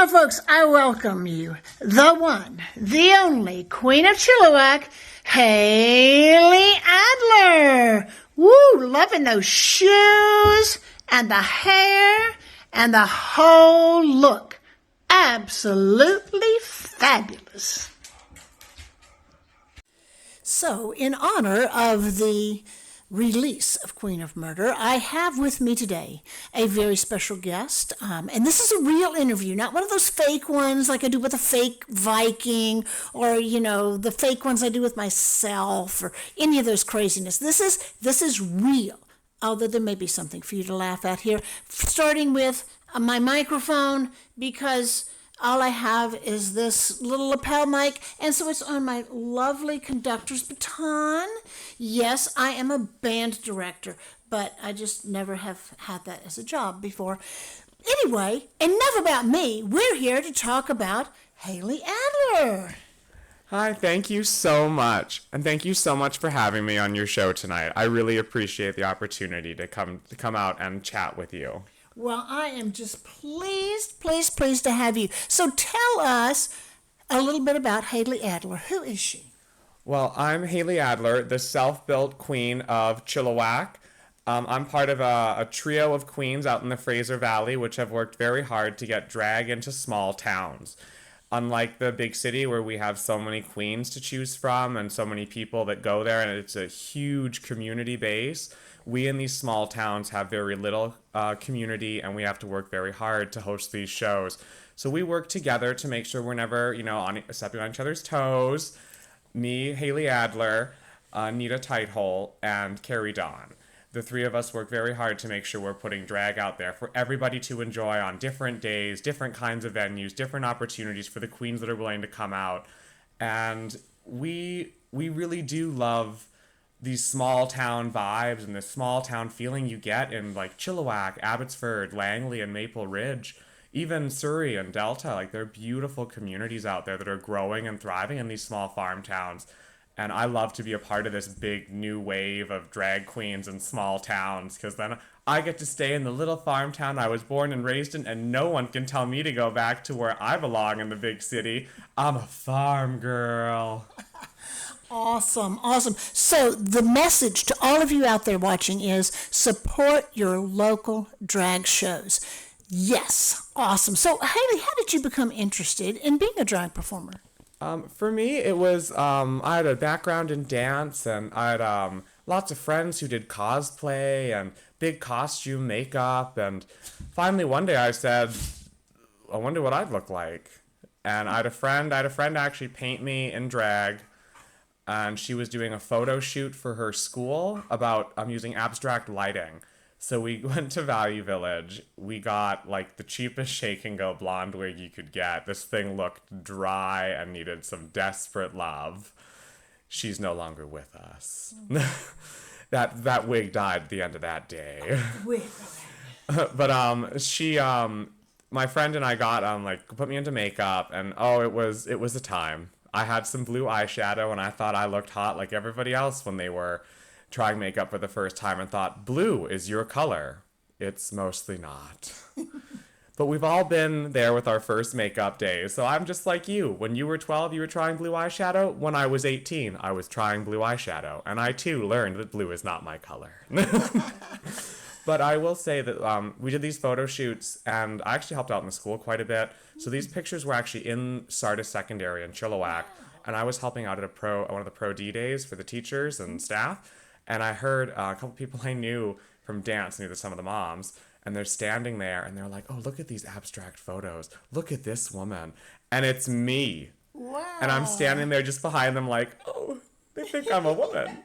Folks, I welcome you, the one, the only Queen of Chilliwack, Hailey Adler. Woo, loving those shoes and the hair and the whole look. Absolutely fabulous. So, in honor of the release of Queen of Murder, I have with me today a very special guest, and this is a real interview, not one of those fake ones like I do with a fake Viking, or the fake ones I do with myself, or any of those craziness. This is real, although there may be something for you to laugh at here, starting with my microphone, because all I have is this little lapel mic, and so it's on my lovely conductor's baton. Yes, I am a band director, but I just never have had that as a job before. Anyway, enough about me. We're here to talk about Hailey Adler. Hi, thank you so much. And thank you so much for having me on your show tonight. I really appreciate the opportunity to come out and chat with you. Well, I am just pleased to have you. So tell us a little bit about Hailey Adler. Who is she? Well, I'm Hailey Adler, the self-built queen of Chilliwack. I'm part of a trio of queens out in the Fraser Valley, which have worked very hard to get drag into small towns. Unlike the big city where we have so many queens to choose from and so many people that go there, and it's a huge community base, we in these small towns have very little community, and we have to work very hard to host these shows. So we work together to make sure we're never, stepping on each other's toes. Me, Hailey Adler, Nita Tighthole, and Carrie Dawn. The three of us work very hard to make sure we're putting drag out there for everybody to enjoy on different days, different kinds of venues, different opportunities for the queens that are willing to come out. And we really do love these small town vibes and this small town feeling you get in like Chilliwack, Abbotsford, Langley, and Maple Ridge, even Surrey and Delta. Like, there are beautiful communities out there that are growing and thriving in these small farm towns. And I love to be a part of this big new wave of drag queens in small towns, because then I get to stay in the little farm town I was born and raised in, and no one can tell me to go back to where I belong in the big city. I'm a farm girl. Awesome. So the message to all of you out there watching is support your local drag shows. Yes. Awesome. So Hailey, how did you become interested in being a drag performer? For me, it was, I had a background in dance, and I had lots of friends who did cosplay and big costume makeup, and finally one day I said, I wonder what I'd look like. And I had a friend actually paint me in drag, and she was doing a photo shoot for her school about using abstract lighting. So we went to Value Village. We got like the cheapest shake and go blonde wig you could get. This thing looked dry and needed some desperate love. She's no longer with us. That wig died at the end of that day. But she my friend and I got put me into makeup, and it was a time. I had some blue eyeshadow, and I thought I looked hot like everybody else when they were trying makeup for the first time, and thought, blue is your color. It's mostly not. But we've all been there with our first makeup days, so I'm just like you. When you were 12, you were trying blue eyeshadow. When I was 18, I was trying blue eyeshadow, and I too learned that blue is not my color. But I will say that we did these photo shoots, and I actually helped out in the school quite a bit. So these pictures were actually in Sardis Secondary in Chilliwack, and I was helping out at one of the Pro D days for the teachers and staff. And I heard a couple people I knew from dance, knew some of the moms, and they're standing there, and they're like, oh, look at these abstract photos. Look at this woman. And it's me. Wow. And I'm standing there just behind them like, oh, they think I'm a woman.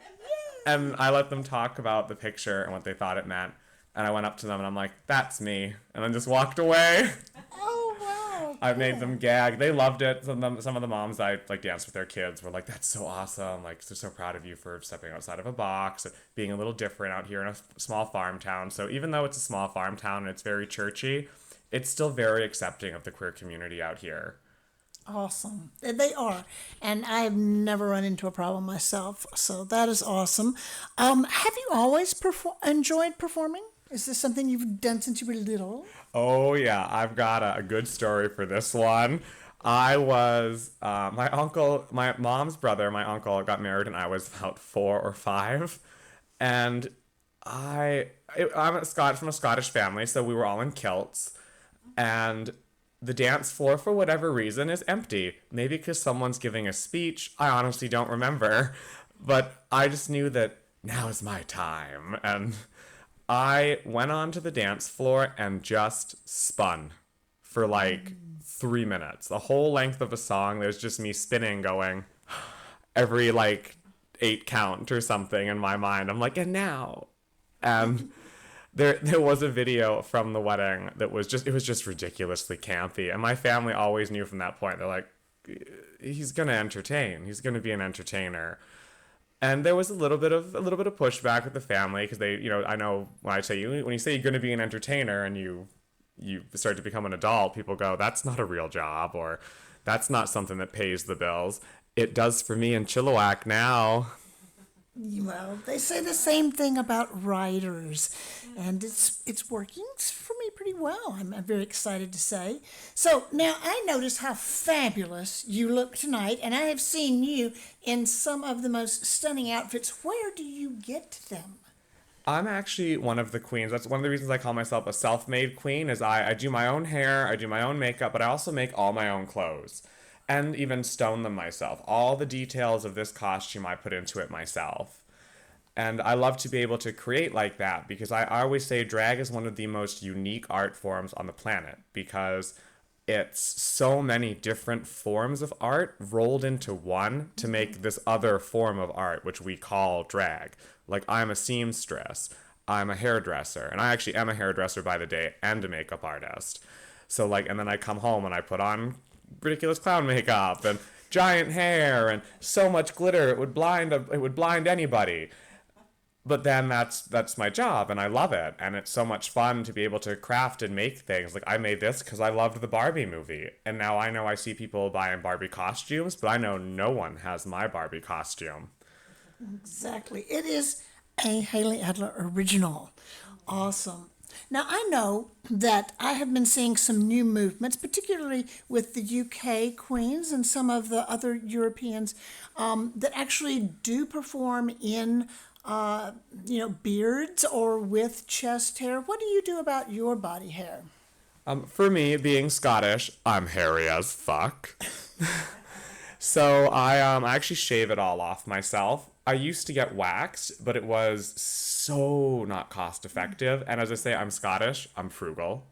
And I let them talk about the picture and what they thought it meant. And I went up to them, and I'm like, that's me. And then just walked away. Oh, wow. I made them gag. They loved it. Some of the moms I danced with their kids were like, that's so awesome. Like, they're so proud of you for stepping outside of a box, and being a little different out here in a small farm town. So even though it's a small farm town and it's very churchy, it's still very accepting of the queer community out here. Awesome. They are. And I've never run into a problem myself. So that is awesome. Have you always enjoyed performing? Is this something you've done since you were little? Oh yeah, I've got a good story for this one. I was my uncle, my mom's brother, my uncle got married, and I was about 4 or 5, and I'm from a Scottish family, so we were all in kilts, and the dance floor for whatever reason is empty. Maybe because someone's giving a speech. I honestly don't remember, but I just knew that now is my time, and I went onto the dance floor and just spun for like 3 minutes. The whole length of a song, there's just me spinning, going every like 8 count or something in my mind. I'm like, and now. And there was a video from the wedding that was just, it was just ridiculously campy. And my family always knew from that point, they're like, he's gonna entertain. He's gonna be an entertainer. And there was a little bit of pushback with the family because they, I know when you say you're going to be an entertainer and you start to become an adult, people go, that's not a real job, or that's not something that pays the bills. It does for me in Chilliwack now. Well, they say the same thing about writers, and it's working for me pretty well. I'm very excited to say. So now I notice how fabulous you look tonight, and I have seen you in some of the most stunning outfits. Where do you get them? I'm actually one of the queens. That's one of the reasons I call myself a self-made queen is I do my own hair, I do my own makeup, but I also make all my own clothes and even stone them myself. All the details of this costume I put into it myself. And I love to be able to create like that because I always say drag is one of the most unique art forms on the planet because it's so many different forms of art rolled into one to make this other form of art, which we call drag. Like, I'm a seamstress, I'm a hairdresser, and I actually am a hairdresser by the day and a makeup artist. So, like, and then I come home and I put on ridiculous clown makeup and giant hair and so much glitter it would blind anybody. But then that's my job and I love it, and it's so much fun to be able to craft and make things. Like, I made this because I loved the Barbie movie, and now I know I see people buying Barbie costumes, but I know no one has my Barbie costume. Exactly. It is a Hailey Adler original. Awesome. Now, I know that I have been seeing some new movements, particularly with the UK queens and some of the other Europeans, that actually do perform in, beards or with chest hair. What do you do about your body hair? For me, being Scottish, I'm hairy as fuck. So I actually shave it all off myself. I used to get waxed, but it was so not cost effective. And as I say, I'm Scottish, I'm frugal.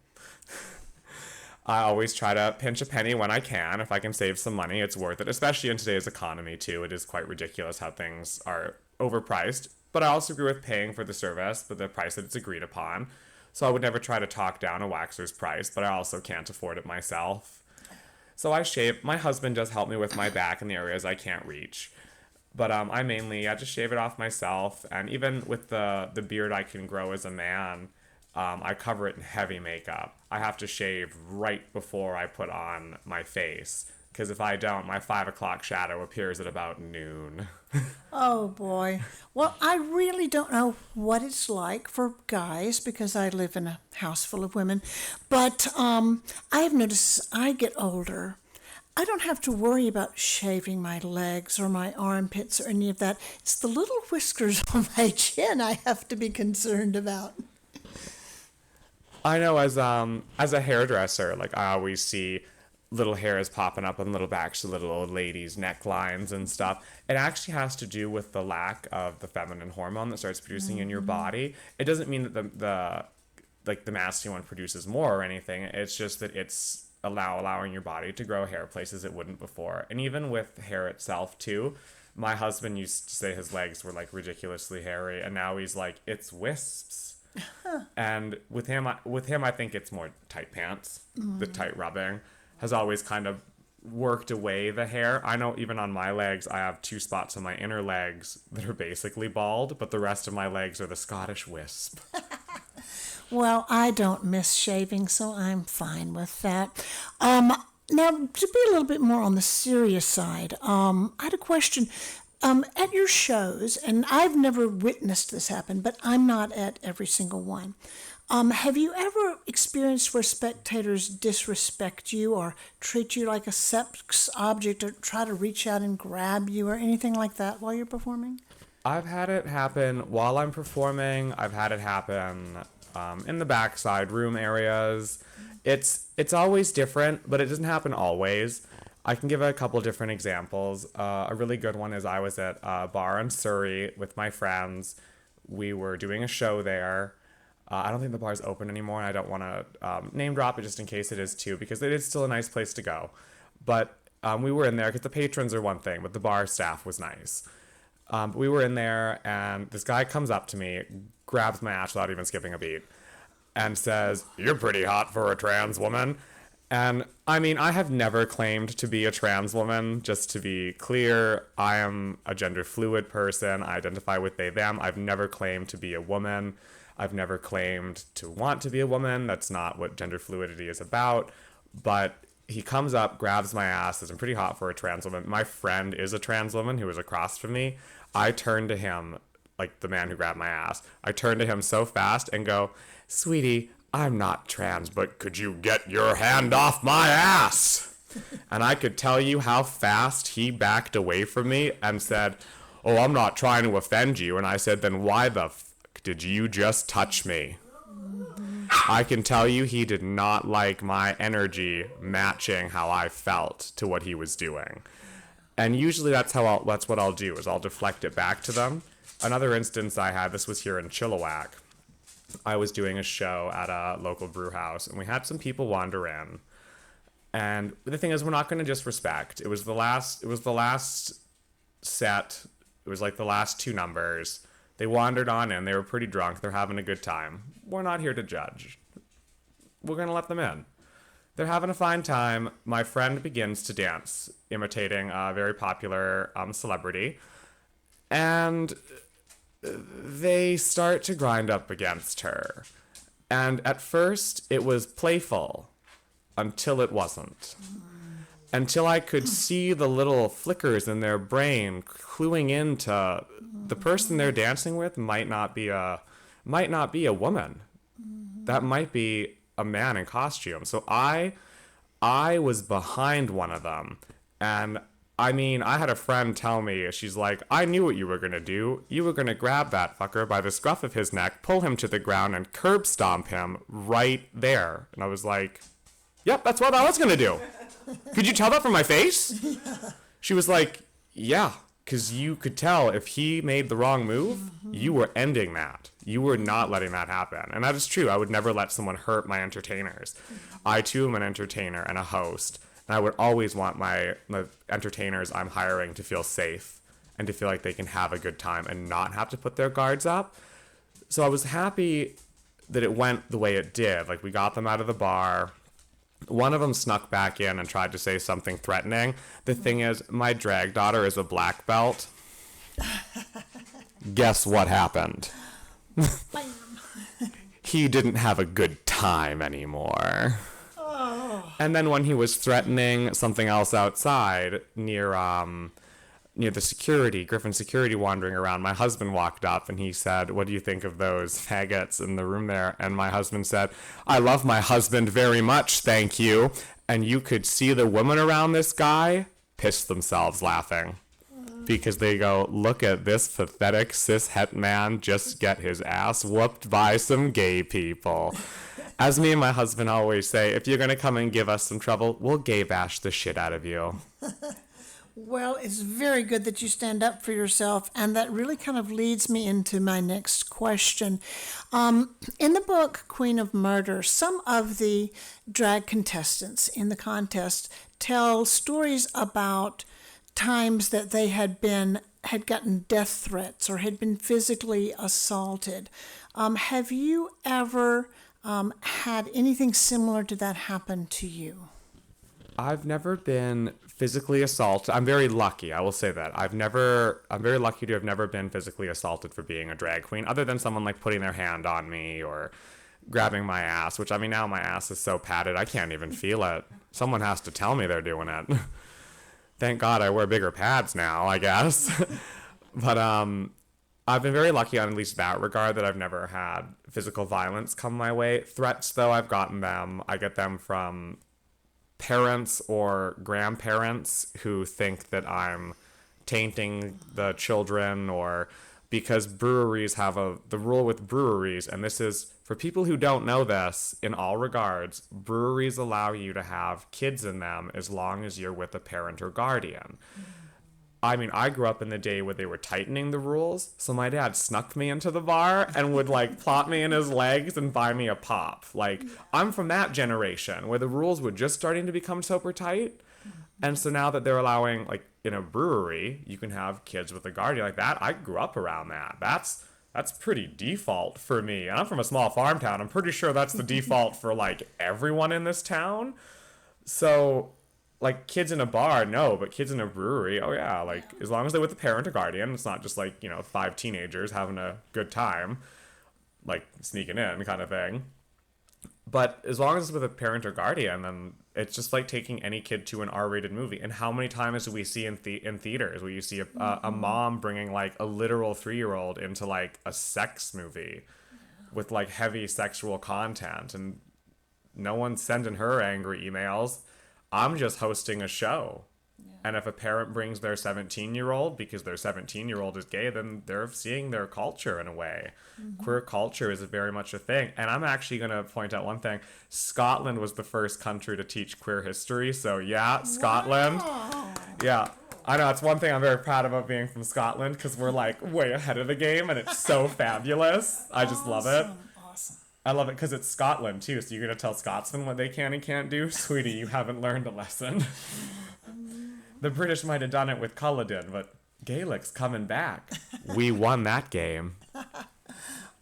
I always try to pinch a penny when I can. If I can save some money, it's worth it, especially in today's economy, too. It is quite ridiculous how things are overpriced. But I also agree with paying for the service, but the price that it's agreed upon. So I would never try to talk down a waxer's price, but I also can't afford it myself. So I shave. My husband does help me with my back in the areas I can't reach. But I just shave it off myself. And even with the beard I can grow as a man, I cover it in heavy makeup. I have to shave right before I put on my face. Because if I don't, my 5 o'clock shadow appears at about noon. Oh boy. Well, I really don't know what it's like for guys because I live in a house full of women. But I have noticed as I get older, I don't have to worry about shaving my legs or my armpits or any of that. It's the little whiskers on my chin I have to be concerned about. I know as a hairdresser, like I always see little hairs popping up on little backs of little old ladies' necklines and stuff. It actually has to do with the lack of the feminine hormone that starts producing in your body. It doesn't mean that the masculine one produces more or anything. It's just that it's allowing your body to grow hair places it wouldn't before. And even with hair itself too. My husband used to say his legs were like ridiculously hairy, and now he's like, it's wisps. And with him, I think it's more tight pants. The tight rubbing has always kind of worked away the hair. I know even on my legs, I have 2 spots on my inner legs that are basically bald, but the rest of my legs are the Scottish wisp. Well, I don't miss shaving, so I'm fine with that. Now, to be a little bit more on the serious side, I had a question. At your shows, and I've never witnessed this happen, but I'm not at every single one. Have you ever experienced where spectators disrespect you or treat you like a sex object or try to reach out and grab you or anything like that while you're performing? I've had it happen while I'm performing. I've had it happen in the backside room areas. It's always different, but it doesn't happen always. I can give a couple different examples. A really good one is I was at a bar in Surrey with my friends. We were doing a show there. I don't think the bar's open anymore, and I don't want to name drop it just in case it is too, because it is still a nice place to go. But we were in there because the patrons are one thing, but the bar staff was nice. But we were in there, and this guy comes up to me, grabs my ass without even skipping a beat, and says, "You're pretty hot for a trans woman." And I mean, I have never claimed to be a trans woman, just to be clear. I am a gender fluid person. I identify with they, them. I've never claimed to be a woman. I've never claimed to want to be a woman. That's not what gender fluidity is about. But he comes up, grabs my ass, says, "I'm pretty hot for a trans woman." My friend is a trans woman who was across from me. I turned to him, like the man who grabbed my ass. I turned to him so fast and go, "Sweetie, I'm not trans, but could you get your hand off my ass?" And I could tell you how fast he backed away from me and said, "Oh, I'm not trying to offend you." And I said, "Then why the did you just touch me?" I can tell you he did not like my energy matching how I felt to what he was doing. And usually that's what I'll do, is I'll deflect it back to them. Another instance I had, this was here in Chilliwack. I was doing a show at a local brew house, and we had some people wander in. And the thing is, we're not going to disrespect. It was the last set. It was like the last two numbers. They wandered on in. They were pretty drunk. They're having a good time. We're not here to judge. We're going to let them in. They're having a fine time. My friend begins to dance, imitating a very popular celebrity. And they start to grind up against her. And at first, it was playful until it wasn't. Until I could see the little flickers in their brain cluing into the person they're dancing with might not be a woman. That might be a man in costume. So I was behind one of them, and I mean, I had a friend tell me, she's like, "I knew what you were going to do. You were going to grab that fucker by the scruff of his neck, pull him to the ground, and curb stomp him right there." And I was like, "Yep, that's what I was going to do. Could you tell that from my face?" She was like, "Yeah, because you could tell if he made the wrong move, you were ending that. You were not letting that happen." And that is true. I would never let someone hurt my entertainers. I, too, am an entertainer and a host. And I would always want the entertainers I'm hiring to feel safe and to feel like they can have a good time and not have to put their guards up. So I was happy that it went the way it did. Like, we got them out of the bar. One of them snuck back in and tried to say something threatening. The thing is, my drag daughter is a black belt. Guess what happened? He didn't have a good time anymore. And then when he was threatening something else outside near the Griffin security wandering around, my husband walked up and he said, "What do you think of those faggots in the room there?" And my husband said, "I love my husband very much, thank you." And you could see the women around this guy piss themselves laughing. Because they go, "Look at this pathetic cis-het man just get his ass whooped by some gay people." As me and my husband always say, if you're going to come and give us some trouble, we'll gay bash the shit out of you. Well, it's very good that you stand up for yourself, and that really kind of leads me into my next question. In the book Queen of Murder, some of the drag contestants in the contest tell stories about times that they had gotten death threats or had been physically assaulted. Have you ever had anything similar to that happen to you? I've never been physically assaulted. I'm very lucky, I will say that. I'm very lucky to have never been physically assaulted for being a drag queen, other than someone like putting their hand on me or grabbing my ass, which, I mean, now my ass is so padded I can't even feel it. Someone has to tell me they're doing it. Thank God I wear bigger pads now, I guess. But I've been very lucky on at least that regard that I've never had physical violence come my way. Threats, though, I've gotten them. I get them from parents or grandparents who think that I'm tainting the children, or because breweries have the rule with breweries, and this is for people who don't know this in all regards, breweries allow you to have kids in them as long as you're with a parent or guardian. I mean, I grew up in the day where they were tightening the rules, so my dad snuck me into the bar and would like plop me in his legs and buy me a pop. Like, I'm from that generation where the rules were just starting to become super tight. And so now that they're allowing, like, in a brewery, you can have kids with a guardian like that. I grew up around that. That's pretty default for me. And I'm from a small farm town. I'm pretty sure that's the default for like everyone in this town. So like kids in a bar, no, but kids in a brewery, oh yeah, like as long as they're with a parent or guardian, it's not just like, 5 teenagers having a good time, like sneaking in kind of thing. But as long as it's with a parent or guardian, then it's just like taking any kid to an R-rated movie. And how many times do we see in theaters where you see a mom bringing like a literal 3-year-old into like a sex movie with like heavy sexual content, and no one's sending her angry emails. I'm just hosting a show. And if a parent brings their 17-year-old because their 17-year-old is gay, then they're seeing their culture in a way. Queer culture is very much a thing. And I'm actually going to point out one thing. Scotland was the first country to teach queer history. So yeah, Scotland. Wow. Yeah. I know, it's one thing I'm very proud about being from Scotland, because we're like way ahead of the game and it's so fabulous. I just love it. Awesome. I love it because it's Scotland too. So you're going to tell Scotsmen what they can and can't do? Sweetie, you haven't learned a lesson. The British might have done it with Culloden, but Gaelic's coming back. We won that game.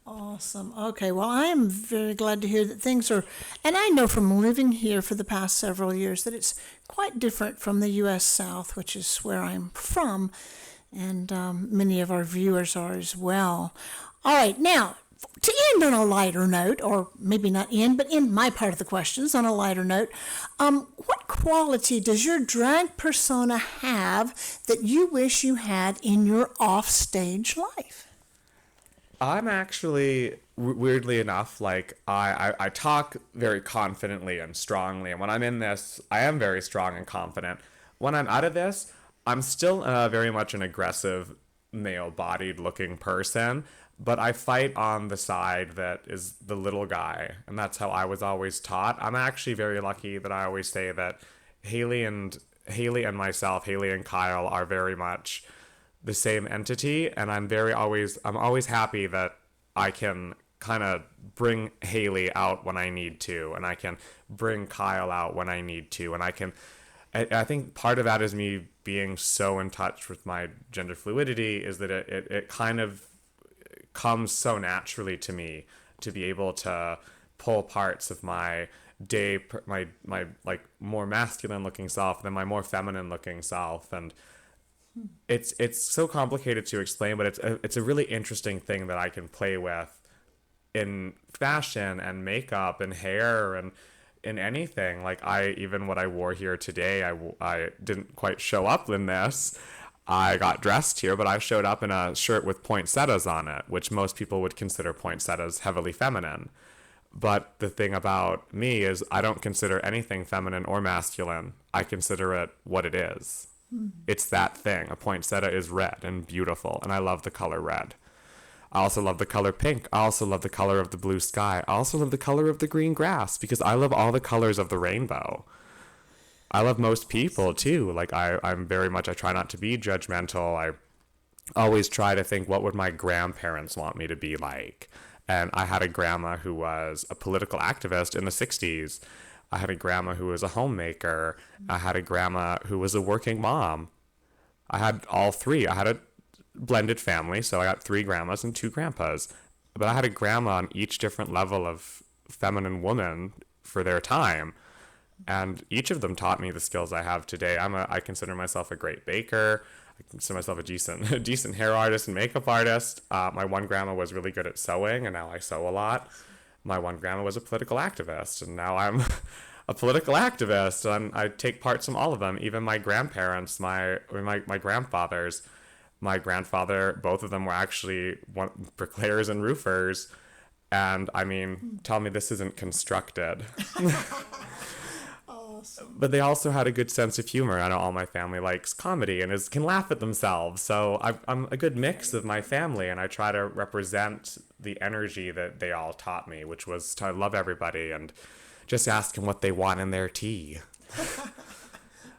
Awesome. Okay, well, I am very glad to hear that things are, and I know from living here for the past several years that it's quite different from the U.S. South, which is where I'm from, and many of our viewers are as well. All right, now, to end on a lighter note, or maybe not end, but end my part of the questions on a lighter note, what quality does your drag persona have that you wish you had in your offstage life? I'm actually, weirdly enough, like, I talk very confidently and strongly. And when I'm in this, I am very strong and confident. When I'm out of this, I'm still very much an aggressive, male-bodied looking person. But I fight on the side that is the little guy. And that's how I was always taught. I'm actually very lucky that I always say that Hailey and myself, Hailey and Kyle, are very much the same entity, and I'm always happy that I can kind of bring Hailey out when I need to, and I can bring Kyle out when I need to, and I think part of that is me being so in touch with my gender fluidity, is that it kind of comes so naturally to me to be able to pull parts of my like more masculine looking self than my more feminine looking self. And it's so complicated to explain, but it's a really interesting thing that I can play with in fashion and makeup and hair and in anything. Like even what I wore here today, I didn't quite show up in this. I got dressed here, but I showed up in a shirt with poinsettias on it, which most people would consider poinsettias heavily feminine. But the thing about me is I don't consider anything feminine or masculine. I consider it what it is. It's that thing. A poinsettia is red and beautiful, and I love the color red. I also love the color pink. I also love the color of the blue sky. I also love the color of the green grass, because I love all the colors of the rainbow. I love most people too. Like I'm very much, I try not to be judgmental. I always try to think, what would my grandparents want me to be like? And I had a grandma who was a political activist in the 60s. I had a grandma who was a homemaker. I had a grandma who was a working mom. I had all three. I had a blended family, so I got 3 grandmas and 2 grandpas. But I had a grandma on each different level of feminine woman for their time. And each of them taught me the skills I have today. I consider myself a great baker. I consider myself a decent hair artist and makeup artist. My one grandma was really good at sewing, and now I sew a lot. My one grandma was a political activist, and now I'm a political activist, and I take parts from all of them. Even my grandparents, my grandfathers, My grandfather, both of them were actually bricklayers and roofers. And I mean, tell me this isn't constructed. Awesome. But they also had a good sense of humor. I know all my family likes comedy and can laugh at themselves. So I'm a good mix of my family, and I try to represent the energy that they all taught me, which was to love everybody and just ask them what they want in their tea.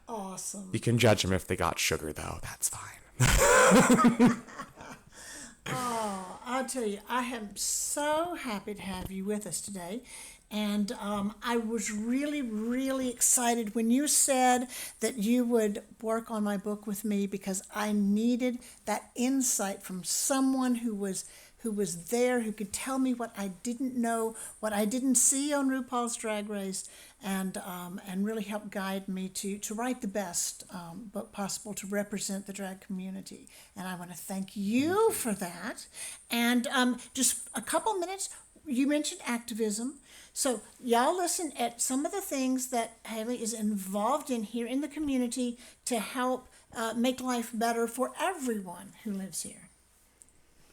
Awesome. You can judge them if they got sugar, though. That's fine. Oh, I'll tell you, I am so happy to have you with us today. And I was really, really excited when you said that you would work on my book with me, because I needed that insight from someone who was there, who could tell me what I didn't know, what I didn't see on RuPaul's Drag Race, and really help guide me to write the best book possible to represent the drag community. And I want to thank you for that. And just a couple minutes, you mentioned activism. So y'all listen at some of the things that Hailey is involved in here in the community to help make life better for everyone who lives here.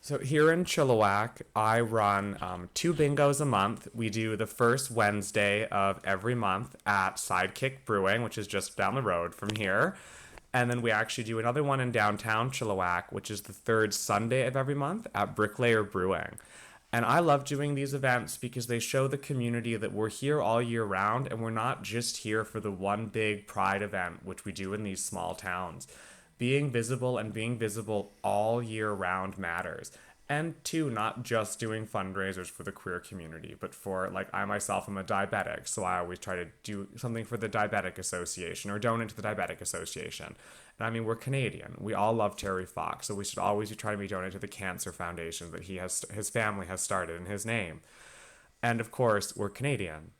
So here in Chilliwack, I run 2 bingos a month. We do the first Wednesday of every month at Sidekick Brewing, which is just down the road from here. And then we actually do another one in downtown Chilliwack, which is the third Sunday of every month at Bricklayer Brewing. And I love doing these events because they show the community that we're here all year round, and we're not just here for the one big pride event, which we do in these small towns. Being visible and being visible all year round matters. And two, not just doing fundraisers for the queer community, but for, like, I myself am a diabetic, so I always try to do something for the Diabetic Association or donate to the Diabetic Association. And I mean, we're Canadian. We all love Terry Fox, so we should always be trying to donate to the cancer foundation that his family has started in his name. And of course, we're Canadian.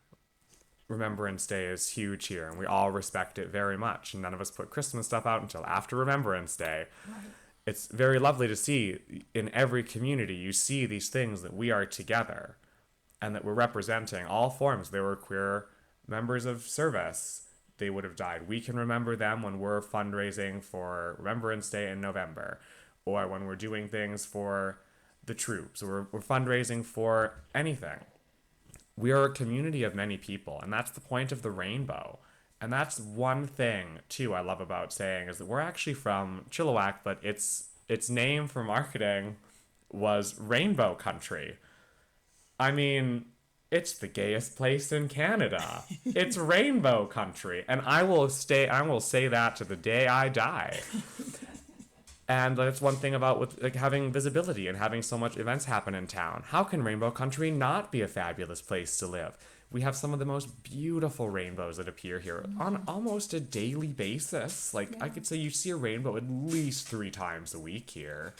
Remembrance Day is huge here, and we all respect it very much. And none of us put Christmas stuff out until after Remembrance Day. Right. It's very lovely to see in every community, you see these things that we are together and that we're representing all forms. They were queer members of service. They would have died. We can remember them when we're fundraising for Remembrance Day in November, or when we're doing things for the troops, or we're fundraising for anything. We are a community of many people, and that's the point of the rainbow. And that's one thing, too, I love about saying, is that we're actually from Chilliwack, but its name for marketing was Rainbow Country. I mean, it's the gayest place in Canada. It's Rainbow Country. And I will say that to the day I die. And that's one thing about with having visibility and having so much events happen in town. How can Rainbow Country not be a fabulous place to live? We have some of the most beautiful rainbows that appear here on almost a daily basis. I could say you see a rainbow at least 3 times a week here.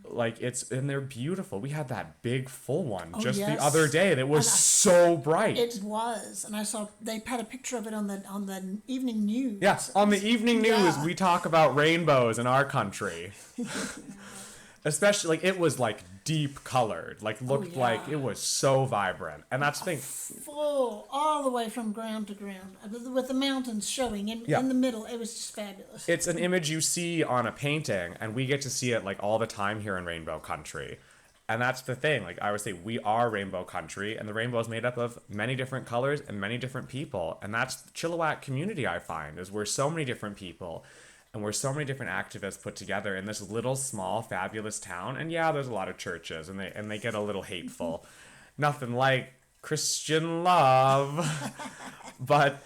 And they're beautiful. We had that big full one the other day that was so bright. It was, and I saw they had a picture of it on the evening news. Yes, on the evening news, we talk about rainbows in our country. Especially, it was deep colored, looked like it was so vibrant. And that's the thing. Full, all the way from ground to ground, with the mountains showing in the middle. It was just fabulous. It's an image you see on a painting, and we get to see it all the time here in Rainbow Country. And that's the thing. I would say we are Rainbow Country, and the rainbow is made up of many different colors and many different people. And that's the Chilliwack community, I find, is we're so many different people. And we're so many different activists put together in this little, small, fabulous town. And yeah, there's a lot of churches, and they get a little hateful. Nothing like Christian love. But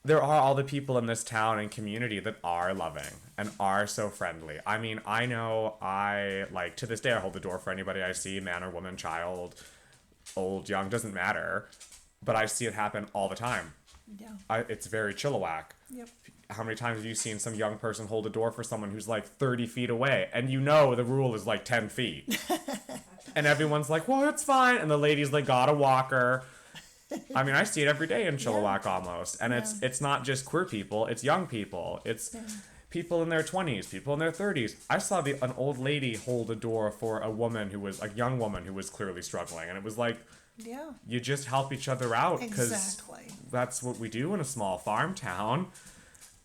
there are all the people in this town and community that are loving and are so friendly. I mean, I know to this day, I hold the door for anybody I see, man or woman, child, old, young, doesn't matter. But I see it happen all the time. Yeah. It's very Chilliwack. Yep. How many times have you seen some young person hold a door for someone who's 30 feet away? And the rule is 10 feet. And everyone's well, it's fine. And the lady's got a walker. I mean, I see it every day in Chilliwack almost. And it's not just queer people, it's young people. It's people in their 20s, people in their 30s. I saw an old lady hold a door for a young woman who was clearly struggling. And it was you just help each other out. Because exactly. that's what we do in a small farm town.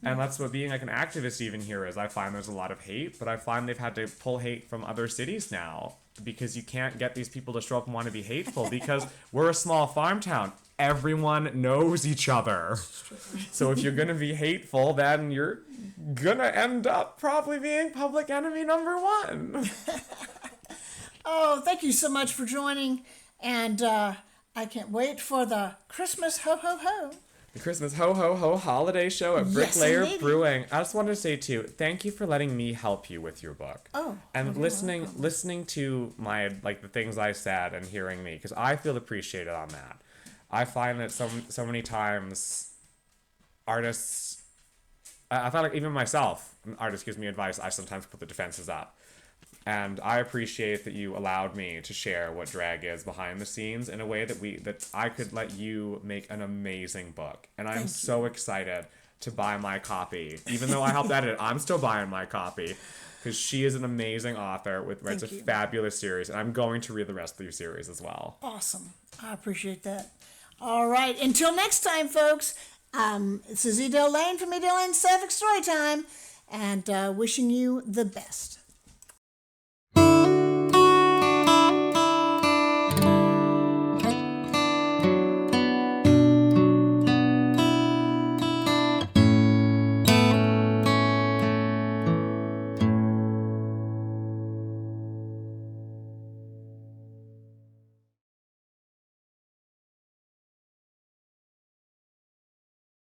And that's what being like an activist even here is. I find there's a lot of hate, but I find they've had to pull hate from other cities now because you can't get these people to show up and want to be hateful because we're a small farm town. Everyone knows each other. So if you're going to be hateful, then you're going to end up probably being public enemy number one. Oh, thank you so much for joining. And I can't wait for the Christmas ho ho ho. The Christmas Ho Ho Ho holiday show at Bricklayer indeed. Brewing. I just wanted to say too, thank you for letting me help you with your book. Oh, and you're listening to my the things I said and hearing me because I feel appreciated on that. I find that so many times artists, I find like even myself, an artist gives me advice. I sometimes put the defenses up. And I appreciate that you allowed me to share what drag is behind the scenes in a way that I could let you make an amazing book. And I'm so excited to buy my copy. Even though I helped edit it, I'm still buying my copy because she is an amazing author writes a fabulous series. And I'm going to read the rest of your series as well. Awesome. I appreciate that. All right. Until next time, folks, this is Edel Lane from Edel Lane Sapphic Storytime and wishing you the best.